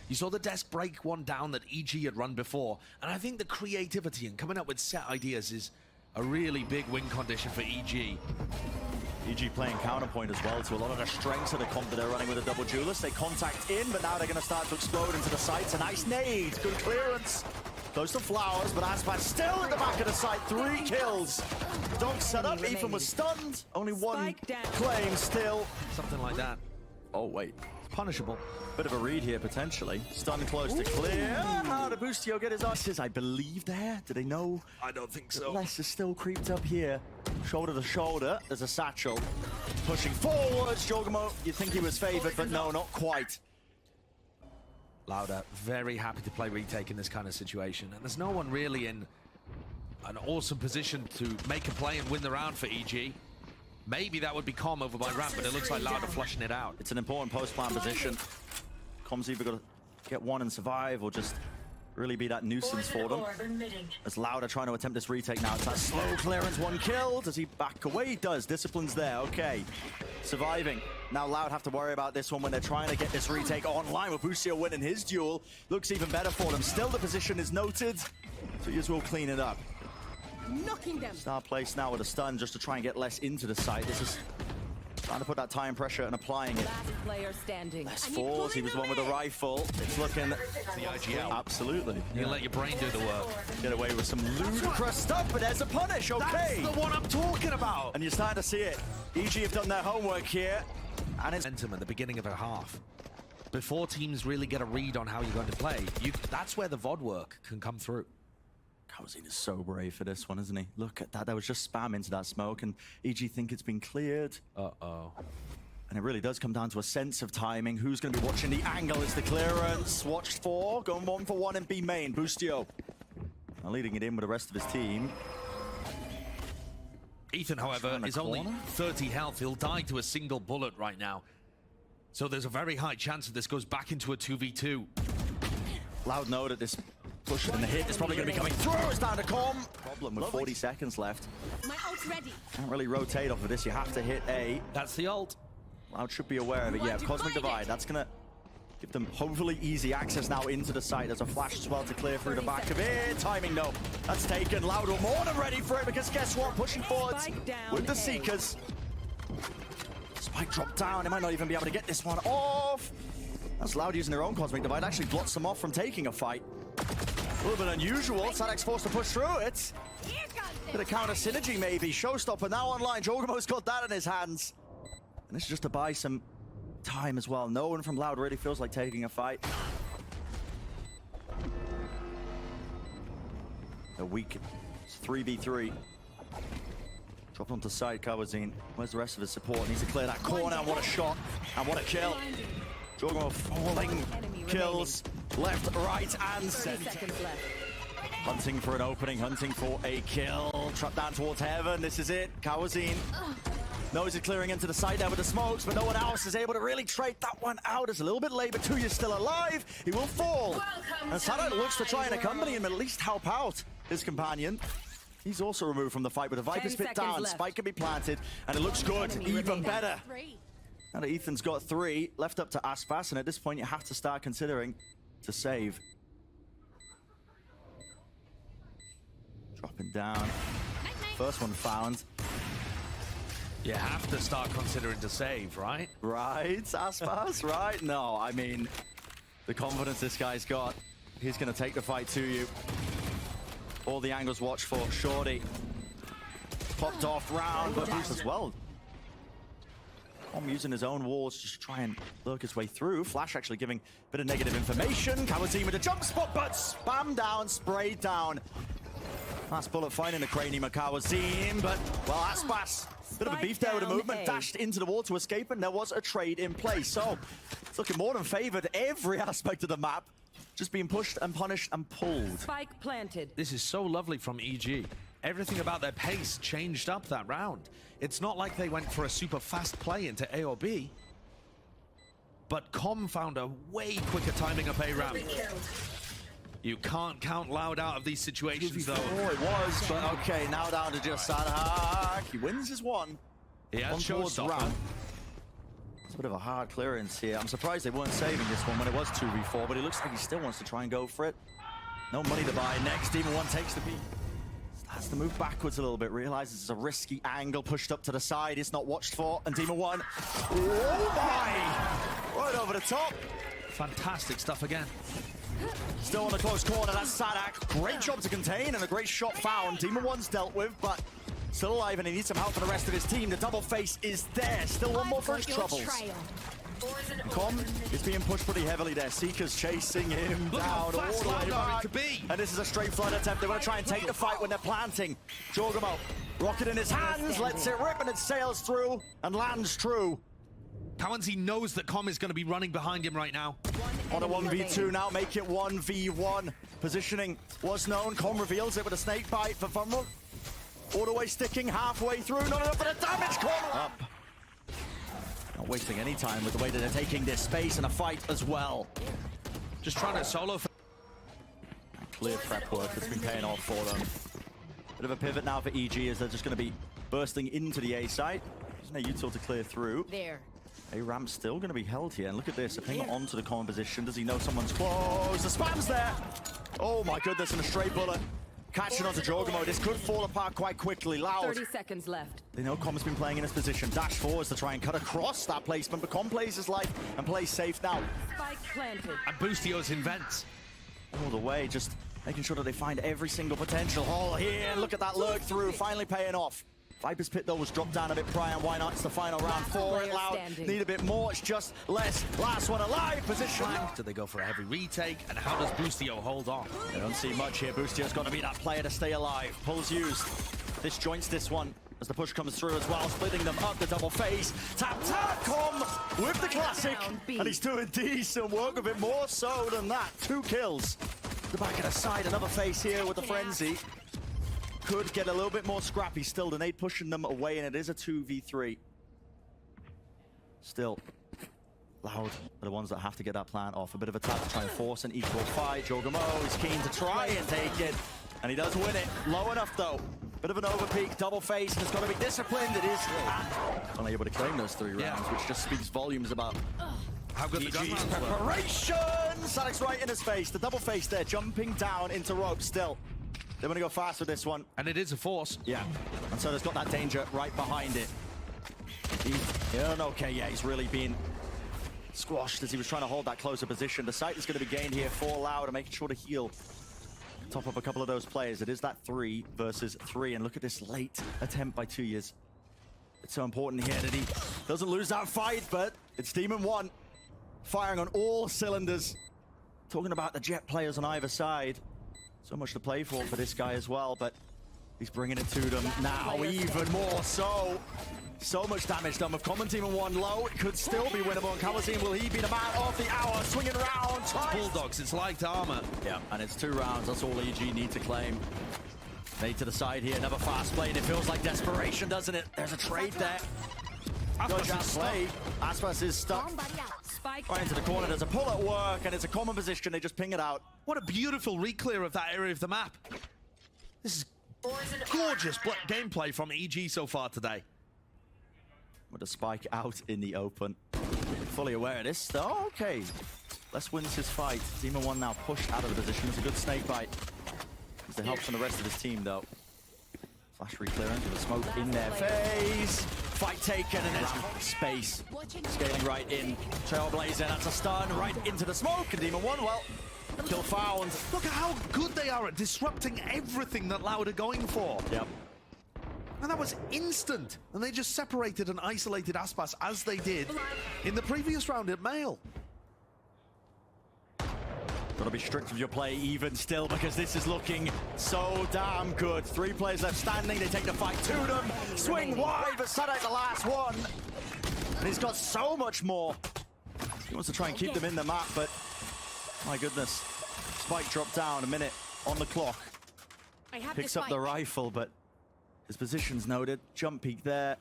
You saw the desk break one down that EG had run before, and I think the creativity and coming up with set ideas is a really big win condition for EG. EG playing counterpoint as well to a lot of the strengths of the comp that they're running with a double duelist. They contact in, but now they're going to start to explode into the sights. A nice nade, good clearance. Close to Flowers, but aspas still at the back of the site. 3 kills. Dog set up, Ethan was stunned. Only one claim still. Something like that. Oh, wait. Punishable. Bit of a read here, potentially. Stun close to clear. How did Boostio get his asses? I believe there. Do they know? I don't think so. Les is still creeped up here. Shoulder to shoulder. There's a satchel. Pushing forwards. jawgemo, you'd think he was favored, but no, not quite. Lauda, very happy to play retake in this kind of situation. And there's no one really in an awesome position to make a play and win the round for EG. Maybe that would be Calm over by ramp, but it looks like Lauda flushing it out. It's an important post-plan position. Com's either got to get one and survive or just really be that nuisance for them. As Lauda trying to attempt this retake now. It's that slow clearance, 1 kill. Does he back away? He does. Discipline's there. Okay. Surviving. Now Loud have to worry about this one when they're trying to get this retake online with Boostio winning his duel. Looks even better for them. Still the position is noted. So he will clean it up. Knocking them. Star place now with a stun just to try and get less into the site. This is trying to put that time pressure and applying it. Last player standing. Less falls. He was one with a rifle. It's looking the IGL. Absolutely. You can let your brain do the work. Get away with some ludicrous stuff, but there's a punish. Okay. That's the one I'm talking about. And you're starting to see it. EG have done their homework here. And it's momentum at the beginning of a half. Before teams really get a read on how you're going to play, that's where the VOD work can come through. cauanzin is so brave for this one, isn't he? Look at that. There was just spam into that smoke, and EG think it's been cleared. Uh-oh. And it really does come down to a sense of timing. Who's going to be watching the angle? Is the clearance watched for? Going 1 for 1 in B main. Boostio now leading it in with the rest of his team. Ethan, however, is only 30 health. He'll die to a single bullet right now. So there's a very high chance that this goes back into a 2v2. Loud know that this push and the hit is probably going to be coming through. It's down to Com. Problem with 40 seconds left. My ult's ready. Can't really rotate off of this. You have to hit A. That's the ult. Loud should be aware of it. Yeah, Cosmic Divide. That's going to give them hopefully easy access now into the site. There's a flash as well to clear through the back of it. Timing, no. That's taken. Loud are more than ready for it because guess what? Pushing forwards with the Seekers. Spike dropped down. They might not even be able to get this one off. That's Loud using their own Cosmic Divide. Actually blots them off from taking a fight. A little bit unusual. saadhak's forced to push through it. Bit of counter synergy maybe. Showstopper now online. jawgemo's got that in his hands. And this is just to buy some time as well. No one from Loud really feels like taking a fight. A weak 3v3. Drop onto side, cauanzin. Where's the rest of his support? Needs to clear that corner. And what a shot. And what a kill. jawgemo falling. Kills. Left, right, and center. Hunting for an opening. Hunting for a kill. Trap down towards heaven. This is it. cauanzin. Knows he's clearing into the side there with the smokes, but no one else is able to really trade that one out. It's a little bit late, but Tuyz is still alive. He will fall. And saadhak looks to try and accompany him, at least help out his companion. He's also removed from the fight with a Viper spit down. Left. Spike can be planted, and it looks good, even better. Now that Ethan's got 3, left up to aspas, and at this point you have to start considering to save. Dropping down. First one found. You have to start considering to save, right? Right, aspas, right? No, I mean, the confidence this guy's got, he's going to take the fight to you. All the angles watched for. Shorty popped off round, but Boost as well. Using his own walls just to try and lurk his way through. Flash actually giving a bit of negative information. cauanzin with a jump spot, but spam down, sprayed down. Last bullet finding the cranium of cauanzin, but, well, aspas. Bit of a beef there with the movement, dashed into the wall to escape, and there was a trade in place. So, it's looking more than favored every aspect of the map. Just being pushed and punished and pulled. Spike planted. This is so lovely from EG. Everything about their pace changed up that round. It's not like they went for a super fast play into A or B. But Com found a way quicker timing up A ramp. You can't count Loud out of these situations, though. Oh, it was, but okay, now down to just saadhak. He wins his one. He has showstopper. a bit of a hard clearance here. I'm surprised they weren't saving this one when it was 2v4, but it looks like he still wants to try and go for it. No money to buy. Next, Demon 1 takes the beat. Starts to move backwards a little bit, realizes it's a risky angle, pushed up to the side, it's not watched for, and Demon 1, oh my! Right over the top. Fantastic stuff again. Still on the close corner, that's saadhak. Great job to contain, and a great shot found. Demon 1's dealt with, but still alive, and he needs some help for the rest of his team. The double face is there. Still one more for his troubles. Com is being pushed pretty heavily there. Seeker's chasing him Look down how fast all the way Loudon back. could be. And this is a straight flood attempt. They want to try and take the fight when they're planting. jawgemo, rocket in his hands, lets it rip, and it sails through and lands true. cauanzin knows that Com is going to be running behind him right now. On a 1v2 now, make it 1v1. Positioning was known. Com reveals it with a snake bite for Fumble. All the way sticking halfway through. Not enough for the damage. Com up. Not wasting any time with the way that they're taking this space and a fight as well. Just trying to solo. Clear prep work that's been paying off for them. Bit of a pivot now for EG as they're just going to be bursting into the A site. There's no util to clear through. There. A ramp still going to be held here, and look at this, a ping onto the common position. Does he know someone's close? The spam's there! Oh my goodness, and a stray bullet. Catching onto jawgemo. This could fall apart quite quickly. Loud. 30 seconds left. They know Com's been playing in his position. Dash forwards to try and cut across that placement, but Com plays his life and plays safe now. Spike planted. And Boostio's in vents. All the way, just making sure that they find every single potential hole here. Look at that lurk through, finally paying off. Viper's Pit, though, was dropped down a bit prior, and why not? It's the final round for it. Loud, need a bit more, it's just less. Last one alive, position. Do they go for a heavy retake? And how does Boostio hold on? They don't see much here. Boostio's got to be that player to stay alive. Pulls used. Disjoints this one as the push comes through as well, splitting them up, the double face. Tap, tap, Com with the classic. And he's doing decent work with it, more so than that. 2 kills. The back of the side, another face here with the frenzy. Could get a little bit more scrappy still. The nade pushing them away, and it is a 2v3. Still, Loud are the ones that have to get that plan off. A bit of a tap to try and force an equal fight. jawgemo is keen to try and take it, and he does win it. Low enough, though. Bit of an overpeak, double face, and it's got to be disciplined. It is only able to claim those 3 rounds, which just speaks volumes about How good the gun EG's rounds were. preparation. saadhak's right in his face. The double face there, jumping down into rope still. They want to go fast with this one. And it is a force. Yeah, and so there's got that danger right behind it. Okay, yeah, he's really been squashed as he was trying to hold that closer position. The site is going to be gained here for Loud and making sure to heal. Top up a couple of those players. It is that 3 versus 3, and look at this late attempt by tuyz. It's so important here that he doesn't lose that fight, but it's Demon 1 firing on all cylinders. Talking about the jet players on either side. So much to play for this guy as well, but he's bringing it to them now even more so. So much damage done with common Demon 1 low. It could still be winnable, and cauanzin, will he be the man of the hour? Swinging around, Bulldogs, it's like armor. Yeah, and it's 2 rounds. That's all EG need to claim. Nade to the side here, another fast play, and it feels like desperation, doesn't it? There's a trade there. Good play. Aspas is stuck. Spike Right into the corner. There's a pull at work, and it's a common position. They just ping it out. What a beautiful reclear of that area of the map. This is gorgeous gameplay from EG so far today. With a spike out in the open. Fully aware of this. Oh, okay. Les wins his fight. Demon 1 now pushed out of the position. It's a good snake bite. It's the help from the rest of his team, though. Flash reclear into the smoke in their face. Fight taken, and there's space. Scaling right in. Trailblazer, that's a stun right into the smoke. And Demon 1, well, kill found. Look at how good they are at disrupting everything that Loud are going for. Yep. And that was instant. And they just separated and isolated Aspas as they did in the previous round at Male. Gotta be strict with your play even still, because this is looking so damn good. 3 players left standing. They take the fight to them. Swing wide, but saadhak the last one. And he's got so much more. He wants to try and keep them in the map, but my goodness. Spike dropped down, a minute on the clock. Picks up the rifle, but his position's noted. Jump peek there.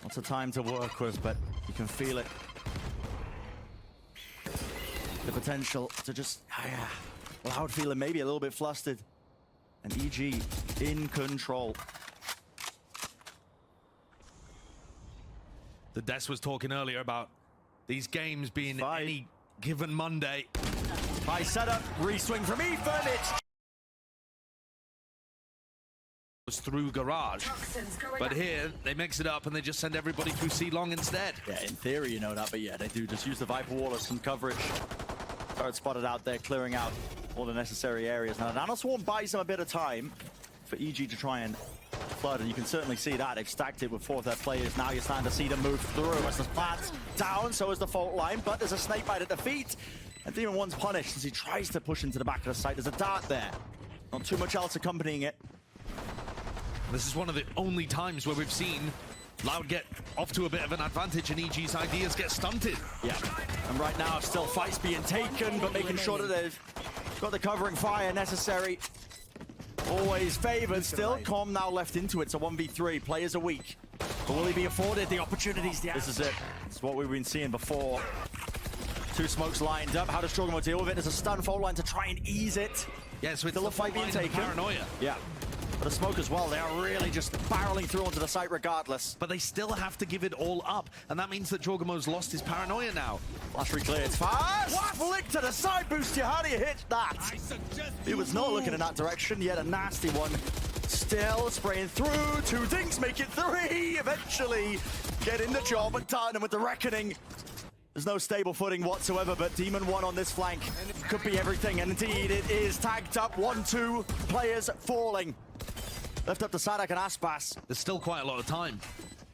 Lots of time to work with, but you can feel it. The potential to just, Loud feeling maybe a little bit flustered. And EG in control. The Des was talking earlier about these games being any given Monday. High setup, re-swing from Ethan. It's through garage, but here they mix it up and they just send everybody through C-long instead. Yeah, in theory you know that, but yeah, they do just use the Viper Wall as some coverage. Start spotted out there, clearing out all the necessary areas. Now, Nanoswarm buys them a bit of time for EG to try and flood, and you can certainly see that. They've stacked it with 4 of their players. Now you're starting to see them move through as the plant's down, so is the fault line, but there's a snake bite at the feet. And Demon 1's punished as he tries to push into the back of the site. There's a dart there. Not too much else accompanying it. This is one of the only times where we've seen Loud get off to a bit of an advantage and EG's ideas get stunted. Yeah, and right now still fights being taken, but making sure that they've got the covering fire necessary. Always favored still. Com now left into it, so 1v3. Players are weak. But will he be afforded the opportunities? This is it. It's what we've been seeing before. 2 smokes lined up. How does jawgemo deal with it? There's a stun fault line to try and ease it. Yeah, so it's still a fight being taken. Paranoia. Yeah. But the smoke as well, they are really just barreling through onto the site regardless. But they still have to give it all up, and that means that jawgemo's lost his paranoia now. Flash re-cleared fast! Flick to the side, Boostio, how do you hit that? He was not looking in that direction, yet a nasty one. Still spraying through, 2 dinks make it 3, eventually getting the job done, and with the reckoning, there's no stable footing whatsoever, but Demon 1 on this flank could be everything, and indeed it is. Tagged up, 1-2 players falling. Left up to saadhak and aspas. There's still quite a lot of time.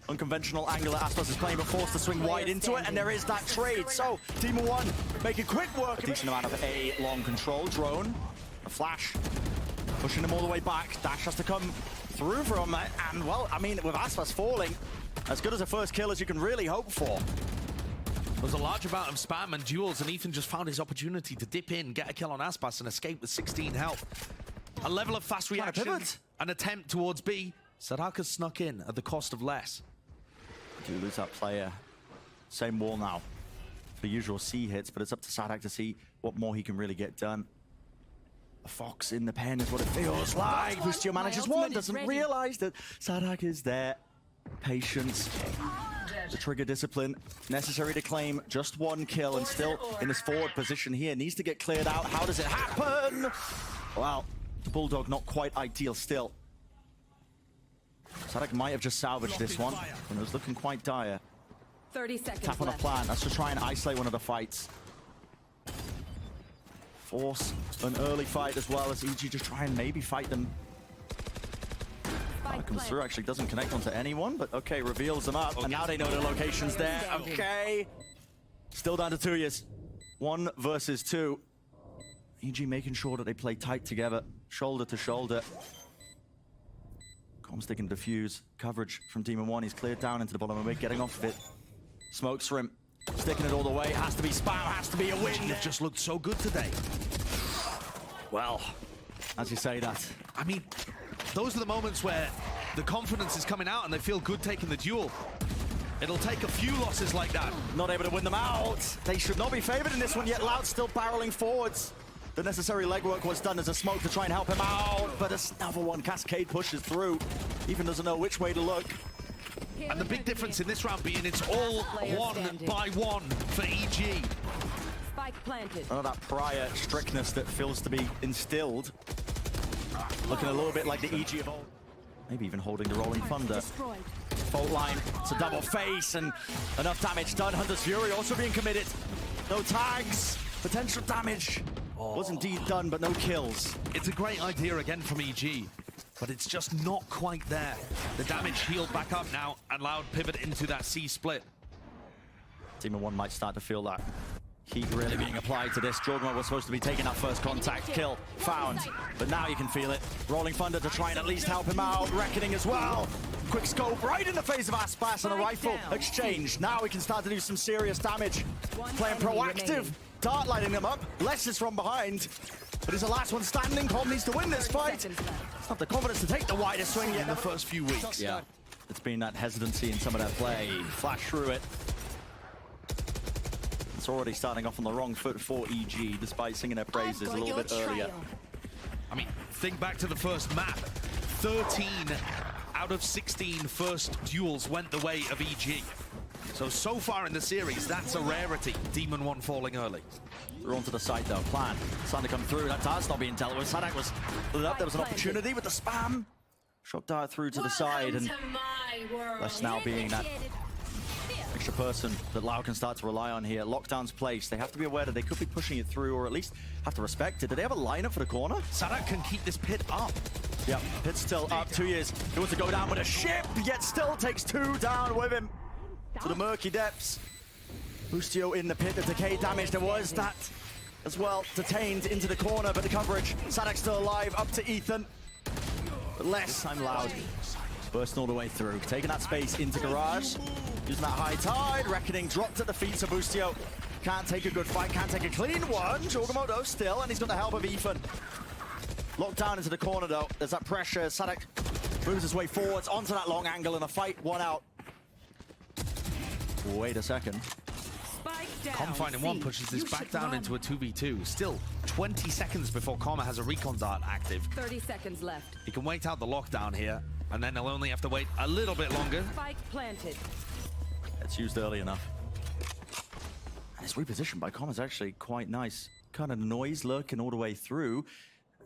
Unconventional angle that aspas is playing, but forced to swing wide into it, and there is that trade. So, Demon 1 making quick work. A decent amount of A long control. Drone, a flash, pushing him all the way back. Dash has to come through from it, and well, I mean, with aspas falling, as good as a first kill as you can really hope for. There's a large amount of spam and duels, and Ethan just found his opportunity to dip in, get a kill on aspas, and escape with 16 health. A level of fast reaction, an attempt towards B. saadhak has snuck in at the cost of less. Do lose that player. Same wall now for usual C hits, but it's up to saadhak to see what more he can really get done. A fox in the pen is what it feels like. Boostio manages one, doesn't realize that saadhak is there. Patience. The trigger discipline necessary to claim just 1 kill, and still in this forward position here. Needs to get cleared out. How does it happen? Wow, the Bulldog not quite ideal still. saadhak might have just salvaged this one, and it was looking quite dire. 30 seconds Tap on a plan. That's to try and isolate one of the fights. Force an early fight as well as EG just try and maybe fight them. Comes through, actually doesn't connect onto anyone, but okay, reveals them up, and now they know the location's there. Okay, still down to 2 years. 1 versus 2. EG making sure that they play tight together, shoulder to shoulder. Com sticking defuse. Coverage from Demon 1. He's cleared down into the bottom of mid, getting off of it. Smokes for him. Sticking it all the way. Has to be spam, has to be a win. They've just looked so good today. Well, as you say that. I mean, those are the moments where the confidence is coming out and they feel good taking the duel. It'll take a few losses like that. Not able to win them out. They should not be favored in this one, yet Loud still barreling forwards. The necessary legwork was done as a smoke to try and help him out, but another one, Cascade pushes through. Even doesn't know which way to look. And the big difference in this round being it's all 1 by 1 for EG. Spike planted. None of that prior strictness that feels to be instilled. Looking a little bit like the EG of old. Maybe even holding the rolling thunder. Fault line, it's a double face, and enough damage done. Hunter's Fury also being committed. No tags, potential damage. Was indeed done, but no kills. It's a great idea again from EG, but it's just not quite there. The damage healed back up now, and Loud pivot into that C split. Demon 1 might start to feel that heat really being applied to this. jawgemo was supposed to be taking that first contact kill. Found. But now you can feel it. Rolling Thunder to try and at least help him out. Reckoning as well. Quick scope right in the face of aspas, and a rifle exchange. Now we can start to do some serious damage. Playing proactive. Dart lighting them up. Less is from behind. But he's the last one standing. Com needs to win this fight. It's not the confidence to take the widest swing yet in the first few weeks. Yeah. It's been that hesitancy in some of their play. Flash through it. It's already starting off on the wrong foot for EG, despite singing their praises a little bit earlier. I mean, think back to the first map. 13 out of 16 first duels went the way of EG. So far in the series, that's a rarity. Demon 1 falling early. They're onto the side though. Plan. Starting to come through. That dart's not being dealt with. saadhak was lit up. There was an opportunity with the spam. Shock dart through to the side, and less now being that extra person that Lau can start to rely on here. Lockdown's placed. They have to be aware that they could be pushing it through, or at least have to respect it. Do they have a lineup for the corner? saadhak can keep this pit up. Yep, pit's still up. 2 years. He wants to go down with a ship, yet still takes 2 down with him to the murky depths. Boostio in the pit. The decay damage. There was that as well. Detained into the corner, but the coverage. saadhak still alive. Up to Ethan. But less time loud. Bursting all the way through. Taking that space into garage. Using that high tide. Reckoning dropped at the feet. So Boostio can't take a good fight. Can't take a clean one. jawgemo though still. And he's got the help of Ethan. Locked down into the corner though. There's that pressure. saadhak moves his way forwards onto that long angle in a fight. 1 out. Wait a second. Com finding 1 pushes this back down into a 2v2. Still 20 seconds before Comma has a recon dart active. 30 seconds left. He can wait out the lockdown here, and then he'll only have to wait a little bit longer. Spike planted. It's used early enough. And his reposition by Com is actually quite nice. Kind of noise lurking all the way through.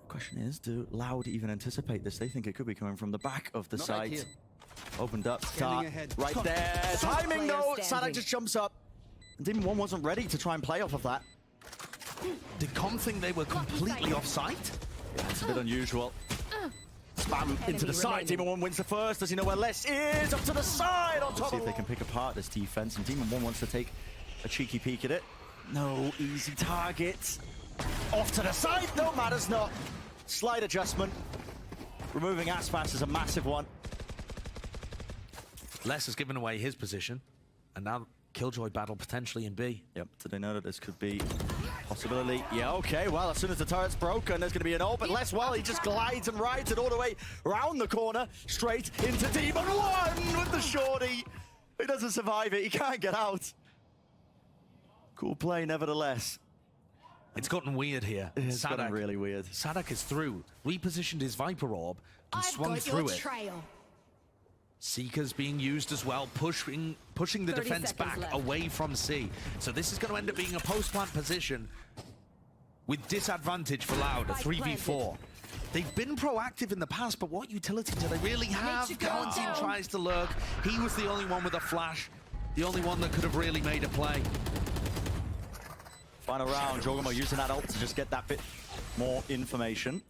Question is, do Loud even anticipate this? They think it could be coming from the back of the site. Opened up, start right there. Timing though, saadhak just jumps up. Demon 1 wasn't ready to try and play off of that. Did Com think they were completely off site? Yeah, it's a bit unusual. Spam into the side. Demon 1 wins the first. Does he know where Les is? Up to the side on top. See if they can pick apart this defense. And Demon 1 wants to take a cheeky peek at it. No easy targets. Off to the side. No, matters not. Slight adjustment. Removing aspas is a massive one. Les has given away his position, and now Killjoy battle potentially in B. Yep, do they know that this could be a possibility? Yeah, okay, well, as soon as the turret's broken, there's going to be an ult, but Les, well, he just glides and rides it all the way around the corner, straight into Demon 1 with the shorty. He doesn't survive it, he can't get out. Cool play, nevertheless. It's gotten weird here. It's gotten really weird. saadhak is through, repositioned his Viper Orb, and swung through it. Seeker's being used as well, pushing the defense back away from C. So this is going to end up being a post-plant position with disadvantage for Loud, a 3v4. They've been proactive in the past, but what utility do they really have? cauanzin tries to lurk. He was the only one with a flash, the only one that could have really made a play. Final round, jawgemo using that ult to just get that bit more information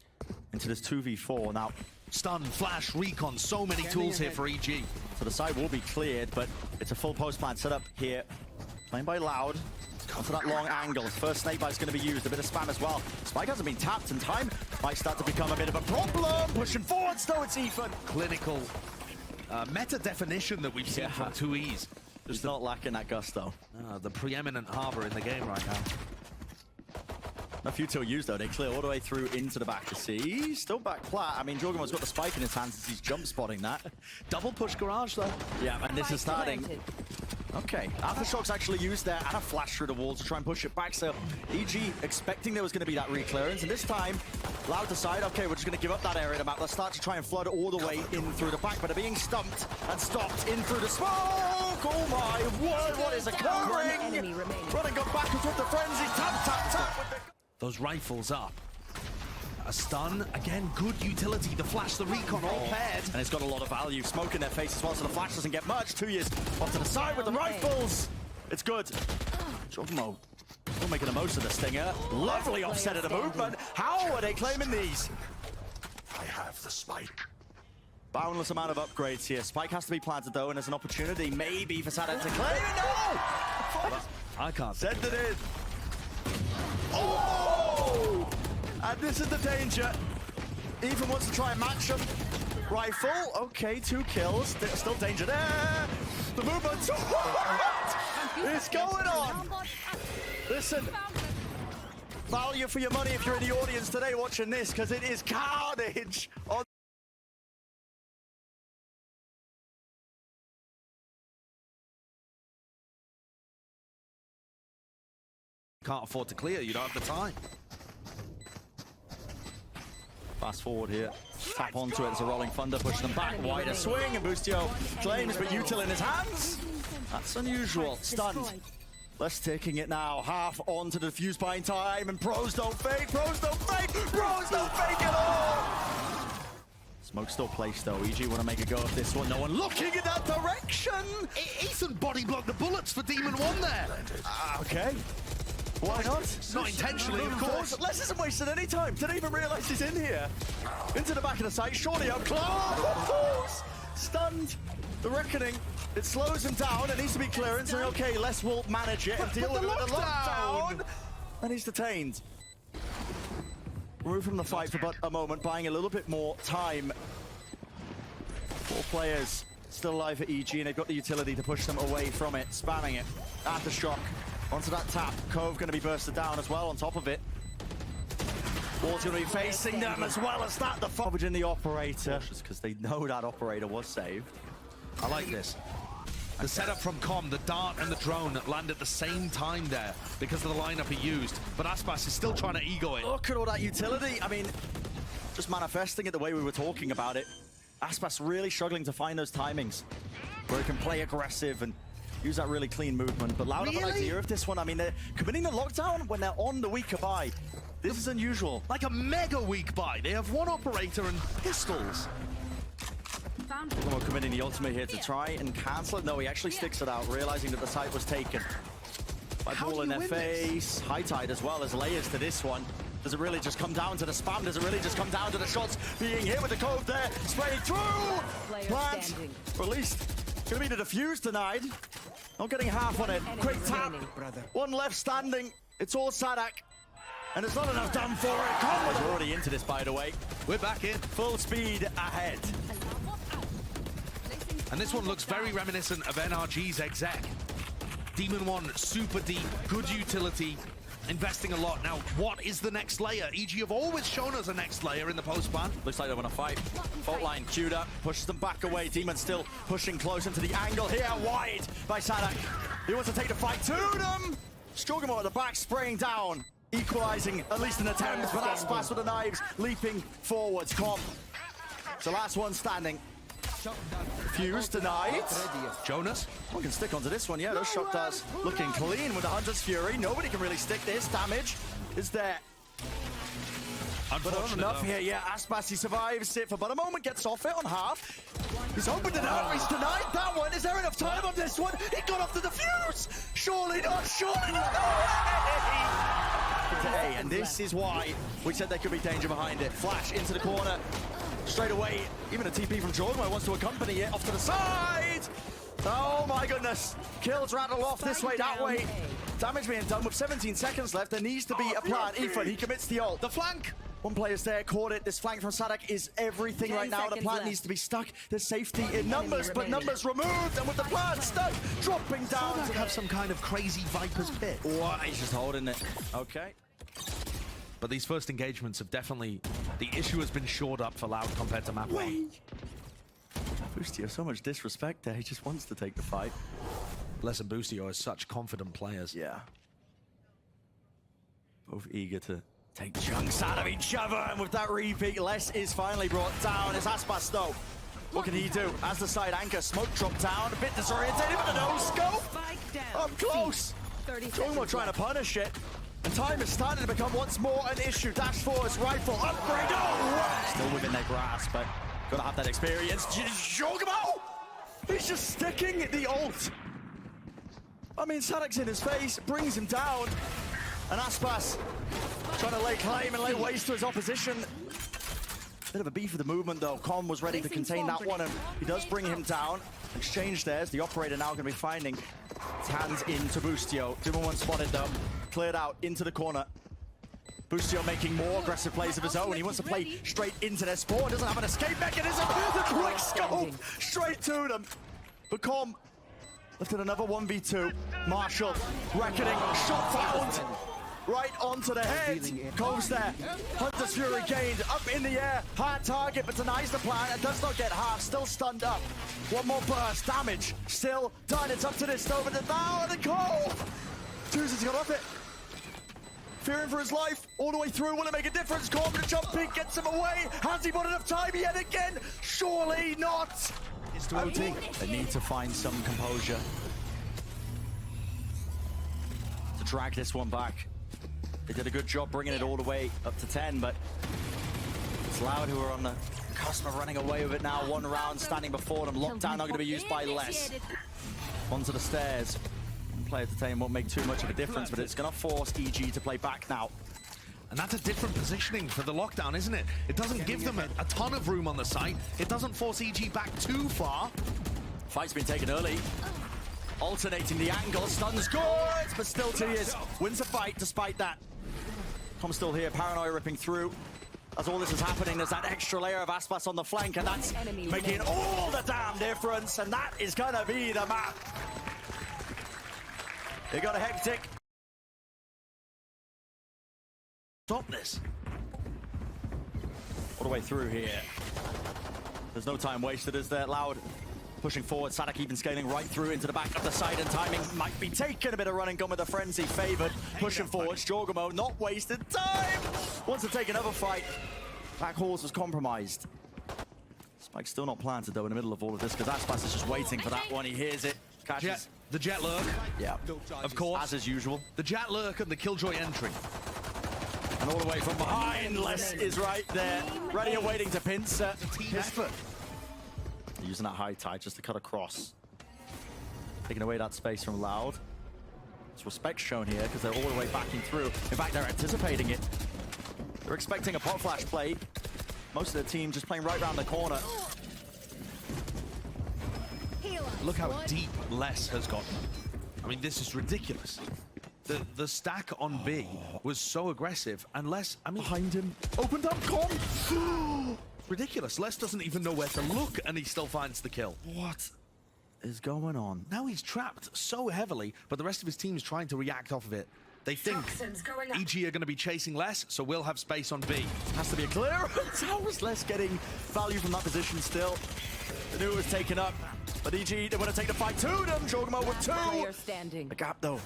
into this 2v4. Now, stun, flash, recon, so many tools here for EG. So the side will be cleared, but it's a full post-plant setup here. Playing by Loud. Onto that long angle. First snake bite is going to be used. A bit of spam as well. Spike hasn't been tapped, and time might start to become a bit of a problem. Pushing forward, still it's Ethan. Clinical meta definition that we've seen from 2Es. Just not lacking that gusto. The preeminent harbor in the game right now. No futile use though, they clear all the way through into the back to C. Still back flat. I mean, jawgemo's got the spike in his hands as he's jump spotting that. Double push garage though. Yeah, and this is starting. Okay, Aftershock's actually used there and a flash through the wall to try and push it back. So EG expecting there was going to be that reclearance, and this time Loud decide, okay, we're just going to give up that area of the map. Let's start to try and flood all the way in through the back, but they're being stumped and stopped in through the smoke. Oh my word, what is occurring? Running up backwards with the frenzy. Tap, tap, tap with the... Those rifles up. A stun, again, good utility. The flash, the recon, all paired. And it's got a lot of value. Smoke in their face as well, so the flash doesn't get much. 2 years off to the side with the rifles. It's good. jawgemo still making the most of the stinger. Lovely offset of the movement. How are they claiming these? I have the spike. Boundless amount of upgrades here. Spike has to be planted though, and there's an opportunity maybe for saadhak to claim it. No! I can't. Send it in. Oh! And this is the danger. Ethan wants to try and match him. Rifle, okay, 2 kills. There's still danger there. The movement. What is going on? Listen, value for your money if you're in the audience today watching this, because it is carnage on. Can't afford to clear, you don't have the time. Fast forward here. Tap onto it as a rolling thunder, push them back. Wider swing, and Boostio claims, but util in his hands. That's unusual. Stunned. Less taking it now. Half onto the defuse buying time, and pros don't fake. Pros don't fake. Pros don't fake at all. Smoke still placed though. EG want to make a go of this one. No one looking in that direction. Ethan body blocked the bullets for Demon 1 there. Okay. Why not? Not intentionally, of course. Les isn't wasting any time. Didn't even realize he's in here. Into the back of the site. Surely up close. Stunned. The reckoning. It slows him down. It needs to be clearance. And okay, Les will manage it and deal with it with a lockdown. And he's detained. Removed from the fight for but a moment, buying a little bit more time. 4 players still alive at EG, and they've got the utility to push them away from it. Spamming it. Aftershock. Onto that tap. Cove going to be bursted down as well on top of it. Wall's going to be facing them as well as that. The coverage in the operator. Because they know that operator was saved. I like this. The setup from Com, the dart and the drone land at the same time there because of the lineup he used. But aspas is still trying to ego it. Look at all that utility. I mean, just manifesting it the way we were talking about it. aspas really struggling to find those timings where he can play aggressive and use that really clean movement. But Loud have an idea of this one. I mean, they're committing the lockdown when they're on the weaker buy. This is unusual. Like a mega weak buy. They have one operator and pistols. We're committing the ultimate here to try and cancel it. No, he actually sticks it out, realizing that the site was taken. By ball in their face. High tide as well as layers to this one. Does it really just come down to the spam? Does it really just come down to the shots being hit with the cove there? Spraying through! Plant! Released. Gonna be the defuse denied. Not getting half on it. Quick tap. One left standing. It's all saadhak. And there's not enough done for it. Com was already into this, by the way. We're back in. Full speed ahead. And this one looks very reminiscent of NRG's exec. Demon 1, super deep, good utility, investing a lot. Now, what is the next layer? EG have always shown us a next layer in the post-ban. Looks like they want to fight. Fault line queued up, pushes them back away. Demon still pushing close into the angle here, wide by saadhak. He wants to take the fight to them. jawgemo at the back, spraying down, equalizing at least an attempt, but aspas with the knives, leaping forwards. Com. It's the last one standing. Fuse denied. Jonas? We can stick onto this one, yeah, those shot does. Looking clean with the Hunter's Fury. Nobody can really stick this. Damage is there. But not enough here, yeah. aspas, he survives it for but a moment, gets off it on half. He's opened it up, he's denied that one. Is there enough time on this one? He got off the defuse! Surely not, surely not! Today, and this is why we said there could be danger behind it. Flash into the corner. Straight away, even a TP from jawgemo wants to accompany it off to the side. Oh my goodness. Kills rattle off this way, that way. Damage being done with 17 seconds left. There needs to be a plan. Ethan, he commits the ult. The flank. One player's there, caught it. This flank from saadhak is everything right now. The plant needs to be stuck. There's safety in numbers, but numbers removed. And with the plant stuck, dropping down. Does it have some kind of crazy Viper's pit? What? He's just holding it. Okay. But these first engagements have definitely... The issue has been shored up for Loud compared to map 1. Boostio, so much disrespect there. He just wants to take the fight. Les and Boostio are such confident players. Yeah. Both eager to take chunks out of each other. And with that repeat, Les is finally brought down. It's aspas though. What can he do? As the side anchor, smoke dropped down. A bit disorientated, but a no-scope. Up close. jawgemo trying to punish it. And time is starting to become once more an issue. Dash force, rifle, upgrade. Oh! Still within their grasp, but gotta have that experience. jawgemo! He's just sticking the ult. I mean, saadhak's in his face, brings him down. And aspas trying to lay claim and lay waste to his opposition. Bit of a beef with the movement though. Com was ready to contain that one, and he does bring him down. Exchange there. The operator now going to be finding his hands into Boostio. Demon 1 spotted though. Cleared out into the corner. Boostio making more aggressive plays of his own. He wants to play straight into their spawn. Doesn't have an escape mechanism. The quick scope straight to them. But Com lifted another 1v2. Marshall, reckoning, shot found. Right onto the head. Cove's there. Hunter's Fury gained. Up in the air. Hard target, but denies the plan. And does not get half. Still stunned up. One more burst. Damage. Still done. It's up to this. Over the now. The Cove. tuyz has got off it. fearing for his life, all the way through, want to make a difference. Corbin jump peek gets him away. Has he got enough time yet again? Surely not. It's to OT. They need to find some composure to drag this one back. They did a good job bringing it all the way up to 10, but it's Loud who are on the cusp of running away with it now. One round standing before them. Lockdown not going to be used by less. Onto the stairs. Player to tame won't make too much of a difference, but it's going to force EG to play back now. And that's a different positioning for the lockdown, isn't it? It doesn't give them a ton of room on the site. It doesn't force EG back too far. Fight's been taken early. Alternating the angle. Stuns good, but still tuyz wins the fight despite that. Tom's still here. Paranoia ripping through. As all this is happening, there's that extra layer of aspas on the flank, and that's making all the damn difference, and that is going to be the map. They got a hectic. Stop this. All the way through here. There's no time wasted, is there? Loud pushing forward. saadhak even scaling right through into the back of the side, and timing might be taken. A bit of running gun with the frenzy favored. Pushing forward. jawgemo not wasted time. Wants to take another fight. Back horse was compromised. Spike's still not planted though in the middle of all of this because aspas is just waiting for that one. He hears it. Catches. The jet lurk. Yeah. Of course. As is usual. The jet lurk and the killjoy entry. And all the way from behind, Les is right there. Ready and waiting to pinch. Team effort. Using that high tide just to cut across. Taking away that space from Loud. It's respect shown here because they're all the way backing through. In fact, they're anticipating it. They're expecting a pot flash play. Most of the team just playing right around the corner. Look how deep Les has gotten. I mean, this is ridiculous. The stack on B was so aggressive, and Les, I mean, Behind him, opened up, gone! Ridiculous. Les doesn't even know where to look, and he still finds the kill. What is going on? Now he's trapped so heavily, but the rest of his team is trying to react off of it. They think EG are going to be chasing Les, so we'll have space on B. Has to be a clearance. How was Les getting value from that position still? They knew it was taken up, but EG, they want to take the fight to them. jawgemo with two. The gap though.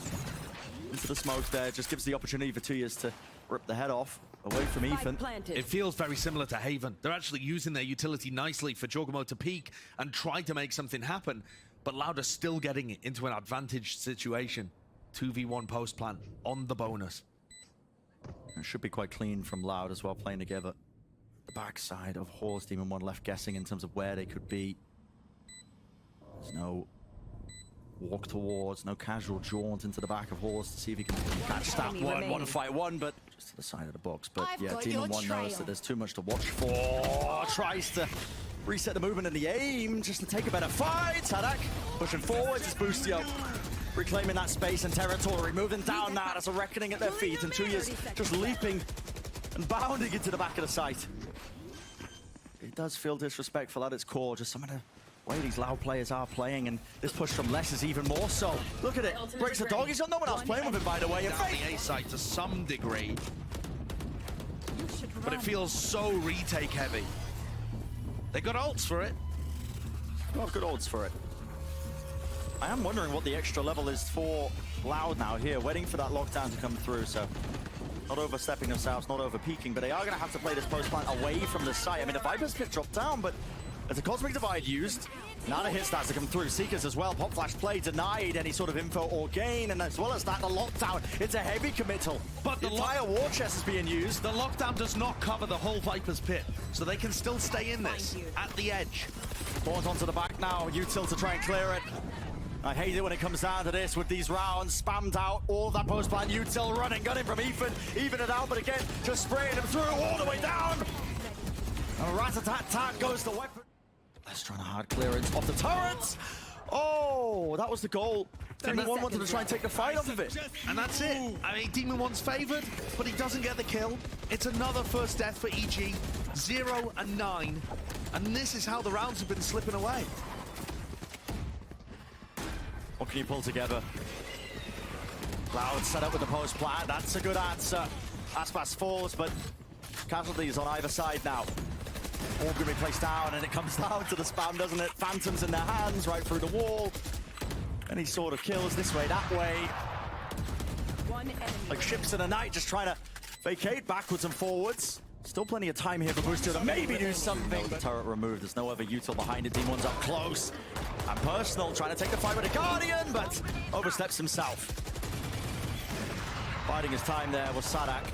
Into the smoke there, just gives the opportunity for tuyz to rip the head off. Away from Ethan. It feels very similar to Haven. They're actually using their utility nicely for jawgemo to peek and try to make something happen, but Loud are still getting it into an advantaged situation. 2v1 post plant on the bonus. It should be quite clean from Loud as well, playing together. The backside of Horse, Demon 1 left guessing in terms of where they could be. There's no walk towards, no casual jaunt into the back of Horse to see if he can catch that one fight one, but just to the side of the box. But yeah, Demon 1 knows that there's too much to watch for. Tries to reset the movement and the aim just to take a better fight. saadhak pushing forward, it's Boostio reclaiming that space and territory, moving down that as a reckoning at their feet, and tuyz just leaping and bounding into the back of the site. It does feel disrespectful at its core, just some of the way these Loud players are playing, and this push from Les is even more so. Look at it, breaks the dog. He's got no one else playing with him, by the way. Down the A site to some degree, but it feels so retake heavy. They got ults for it. Well, good odds for it. I am wondering what the extra level is for Loud now here, waiting for that lockdown to come through, so not overstepping themselves, not over peaking, but they are going to have to play this post plant away from the site. I mean, the Viper's pit dropped down, but as a Cosmic Divide used, now the hit starts to come through. Seekers as well, pop flash play denied any sort of info or gain, and as well as that, the lockdown, it's a heavy committal. But the entire war chest is being used. The lockdown does not cover the whole Viper's pit, so they can still stay in this, at the edge. Brought onto the back now, util to try and clear it. I hate it when it comes down to this with these rounds spammed out, all of that post plant, util running, gunning from Ethan, even it out, but again, just spraying him through all the way down. And rat-a-tat-tat goes the weapon. Let's try a hard clearance off the turrets. Oh, that was the goal. Demon 1 wanted to try and take the fight off of it. And that's it. I mean, Demon 1's favored, but he doesn't get the kill. It's another first death for EG, 0 and 9. And this is how the rounds have been slipping away. What can you pull together? Loud set up with the post plant. That's a good answer. aspas falls, but casualties on either side now. All going to be placed down, and it comes down to the spam, doesn't it? Phantoms in their hands, right through the wall. Any sort of kills this way, that way. One enemy. like ships in the night, just trying to vacate backwards and forwards. Still plenty of time here for Boostio to maybe do something. The turret removed, there's no other util behind it. Demon's up close. And Personal trying to take the fight with a Guardian, but oversteps himself. Biding his time there was saadhak.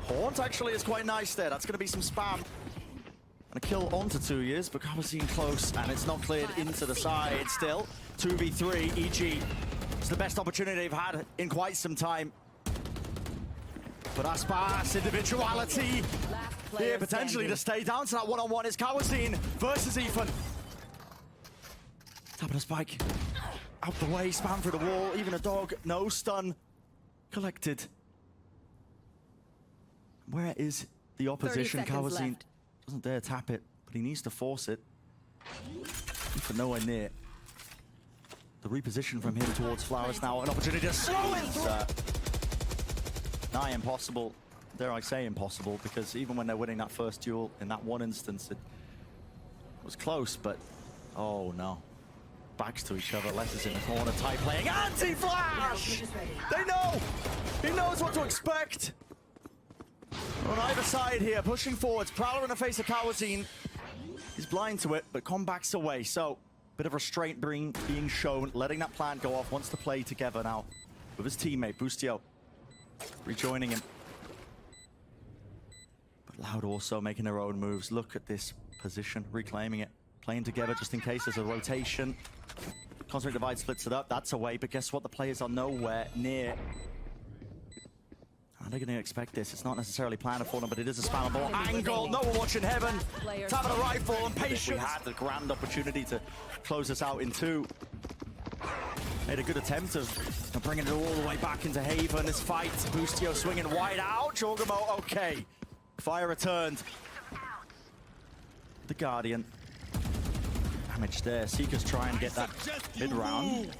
Haunt actually is quite nice there. That's going to be some spam. And a kill onto tuyz, but cauanzin close, and it's not cleared into the side still. 2v3, EG. It's the best opportunity they've had in quite some time. But aspas, individuality here potentially to stay down to that one-on-one is cauanzin versus Ethan. Tapping a spike. Out the way, spam through the wall, even a dog, no stun. Collected. Where is the opposition? Cauanzin doesn't dare tap it, but he needs to force it. Ethan nowhere near. The reposition from him towards Flowers now, an opportunity to slow it. Nigh impossible, dare I say impossible, because even when they're winning that first duel, in that one instance, it was close, but oh no. Backs to each other, Lester's in the corner, tight playing, anti-flash! They know! He knows what to expect! On either side here, pushing forwards, Prowler in the face of cauanzin. He's blind to it, but Con backs away, so bit of restraint being shown, letting that plan go off, wants to play together now with his teammate, Boostio. Rejoining him. But Loud also making their own moves. Look at this position, reclaiming it. Playing together just in case there's a rotation. Constant Divide splits it up, that's away, but guess what? The players are nowhere near. Are they going to expect this? It's not necessarily planned for them, but it is a spammable angle. No one watching heaven. Tapping a rifle and patience. We had the grand opportunity to close this out in two. Made a good attempt of bringing it all the way back into Haven. This fight, Boostio swinging wide out. jawgemo, okay. Fire returned. The Guardian. Damage there. Seeker's trying to get that mid-round.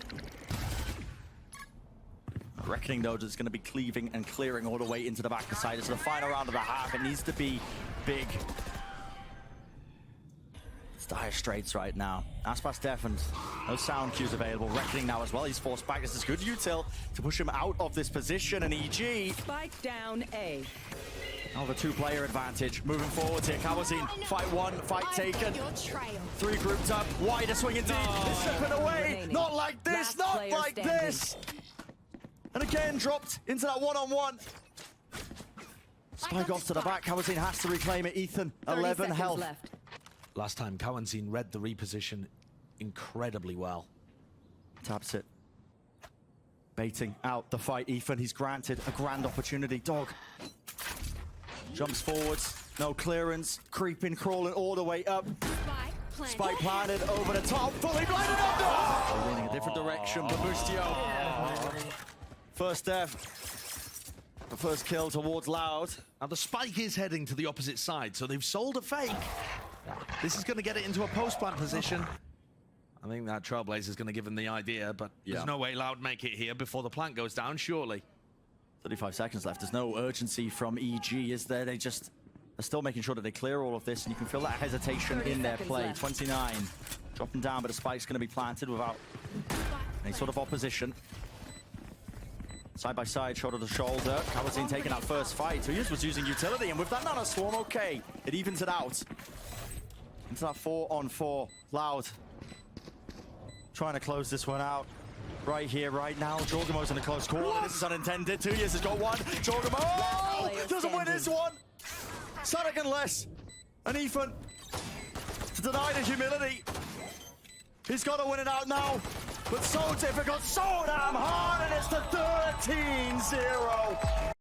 Reckoning, though, that it's going to be cleaving and clearing all the way into the back of the side. It's the final round of the half. It needs to be big. It's dire straits right now. Aspas deafened. No sound cues available. Reckoning now as well. He's forced back. This is good util to push him out of this position. And EG. Spike down A. Now the two-player advantage. Moving forward here. cauanzin, fight one, fight taken. Three grouped up. Wider swing indeed. They're stepping away. Not like this. Not like this. And again, dropped into that one-on-one. Spike off to the back. cauanzin has to reclaim it. Ethan, 11 health. Left. Last time, cauanzin read the reposition incredibly well. Taps it. Baiting out the fight. Ethan, he's granted a grand opportunity. Dog. Jumps forwards. No clearance. Creeping, crawling all the way up. Spike planted over the top. Fully blinded up. Oh! Leaning a different direction, but Boostio. First death. The first kill towards Loud. Now the spike is heading to the opposite side, so they've sold a fake. This is going to get it into a post-plant position. I think that Trailblazer's going to give him the idea, but there's no way Loud make it here before the plant goes down, surely. 35 seconds left. There's no urgency from EG, is there? They're still making sure that they clear all of this, and you can feel that hesitation in their play. Left. 29. Dropping down, but the spike's going to be planted without any sort of opposition. Side by side, shoulder to shoulder. cauanzin taking that first fight. tuyz was using utility, and with that nano swarm, okay. It evens it out. Into that 4-on-4. Loud. Trying to close this one out. Right here, right now. jawgemo's in a close corner. This is unintended. tuyz has got one. jawgemo doesn't win this one. saadhak and less. And Ethan to deny the humility. He's got to win it out now. But so difficult, so damn hard, and it's the 13-0.